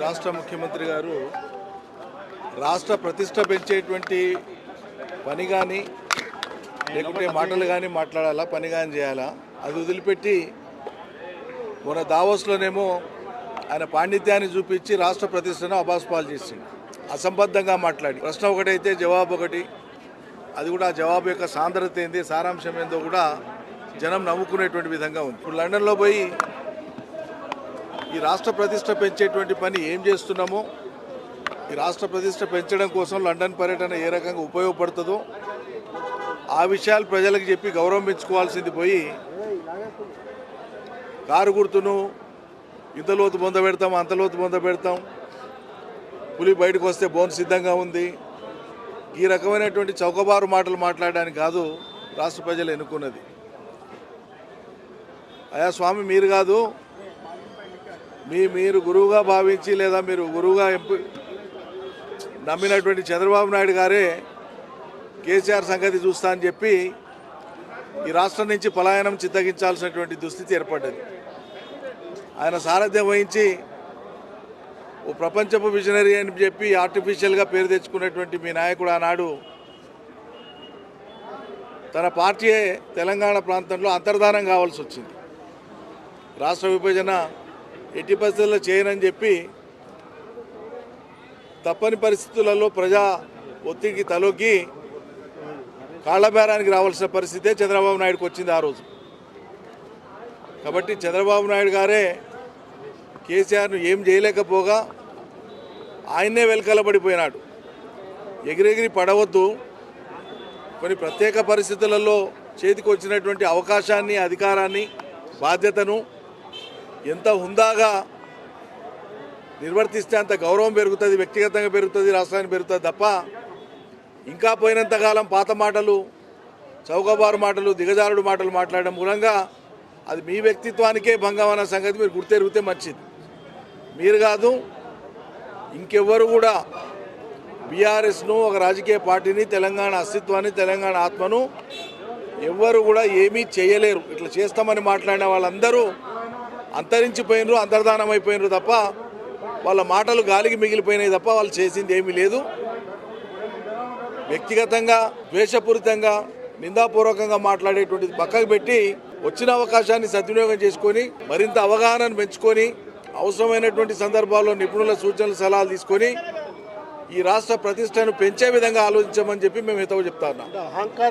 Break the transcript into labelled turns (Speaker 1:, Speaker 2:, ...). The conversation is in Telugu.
Speaker 1: రాష్ట్ర ముఖ్యమంత్రి గారు రాష్ట్ర ప్రతిష్ట పెంచేటువంటి పని కానీ లేకుంటే మాటలు కానీ మాట్లాడాలా, పని కానీ చేయాలా, అది వదిలిపెట్టి మన దావోస్లోనేమో ఆయన పాండిత్యాన్ని చూపించి రాష్ట్ర ప్రతిష్టను అబాస్పాలు చేసింది. అసంబద్ధంగా మాట్లాడి ప్రశ్న ఒకటైతే జవాబు ఒకటి, అది కూడా ఆ జవాబు యొక్క సాంద్రత ఏంది, సారాంశం ఏందో కూడా జనం నవ్వుకునేటువంటి విధంగా ఉంది. ఇప్పుడు లండన్లో పోయి ఈ రాష్ట్ర ప్రతిష్ట పెంచేటువంటి పని ఏం చేస్తున్నామో, ఈ రాష్ట్ర ప్రతిష్ట పెంచడం కోసం లండన్ పర్యటన ఏ రకంగా ఉపయోగపడుతుందో ఆ విషయాలు ప్రజలకు చెప్పి గౌరవం పెంచుకోవాల్సింది పోయి కారు గుర్తును ఇంత లోతు బొంద పెడతాం, అంత లోతు బొంద పెడతాం, పులి బయటకు వస్తే బోన్ సిద్ధంగా ఉంది, ఈ రకమైనటువంటి చౌకబారు మాటలు మాట్లాడడానికి కాదు రాష్ట్ర ప్రజలు ఎన్నుకున్నది. అయా స్వామి, మీరు కాదు, మీరు గురువుగా భావించి లేదా మీరు గురువుగా నమ్మినటువంటి చంద్రబాబు నాయుడు గారే కేసీఆర్ సంగతి చూస్తా అని చెప్పి ఈ రాష్ట్రం నుంచి పలాయనం చిత్తగించాల్సినటువంటి దుస్థితి ఏర్పడ్డది. ఆయన సారథ్యం వహించి ఓ ప్రపంచపు విజనరీ అని చెప్పి ఆర్టిఫిషియల్గా పేరు తెచ్చుకున్నటువంటి మీ నాయకుడు ఆనాడు తన పార్టీ తెలంగాణ ప్రాంతంలో అంతర్ధానం కావాల్సి వచ్చింది. రాష్ట్ర విభజన ఎట్టి పరిస్థితుల్లో చేయనని చెప్పి తప్పని పరిస్థితులలో ప్రజా ఒత్తిడికి తలొగ్గి కాళ్లబేరానికి రావాల్సిన పరిస్థితే చంద్రబాబు నాయుడుకి వచ్చింది ఆ రోజు. కాబట్టి చంద్రబాబు నాయుడు గారే కేసీఆర్ను ఏం చేయలేకపోగా ఆయన్నే వెలకలబడిపోయినాడు. ఎగిరెగిరి పడవద్దు, కొన్ని ప్రత్యేక పరిస్థితులలో చేతికి వచ్చినటువంటి అవకాశాన్ని, అధికారాన్ని, బాధ్యతను ఎంత హుందాగా నిర్వర్తిస్తే అంత గౌరవం పెరుగుతుంది, వ్యక్తిగతంగా పెరుగుతుంది, రాష్ట్రానికి పెరుగుతుంది తప్ప ఇంకా పోయినంతకాలం పాత మాటలు, చౌకబారు మాటలు, దిగజారుడు మాటలు మాట్లాడడం మూలంగా అది మీ వ్యక్తిత్వానికే భంగం అన్న సంగతి మీరు గుర్తెరిగితే మంచిది. మీరు కాదు, ఇంకెవ్వరు కూడా బీఆర్ఎస్ను, ఒక రాజకీయ పార్టీని, తెలంగాణ అస్తిత్వాన్ని, తెలంగాణ ఆత్మను ఎవ్వరు కూడా ఏమీ చేయలేరు. ఇట్లా చేస్తామని మాట్లాడిన వాళ్ళందరూ అంతరించిపోయినరు, అంతర్ధానం అయిపోయినరు తప్ప వాళ్ళ మాటలు గాలికి మిగిలిపోయినాయి తప్ప వాళ్ళు చేసింది ఏమీ లేదు. వ్యక్తిగతంగా ద్వేషపూరితంగా నిందాపూర్వకంగా మాట్లాడేటువంటిది పక్కకు పెట్టి వచ్చిన అవకాశాన్ని సద్వినియోగం చేసుకొని మరింత అవగాహనను పెంచుకొని అవసరమైనటువంటి సందర్భాల్లో నిపుణుల సూచనలు, సలహాలు తీసుకొని ఈ రాష్ట్ర ప్రతిష్టను పెంచే విధంగా ఆలోచించమని చెప్పి మేము హితవు చెప్తా ఉన్నాం.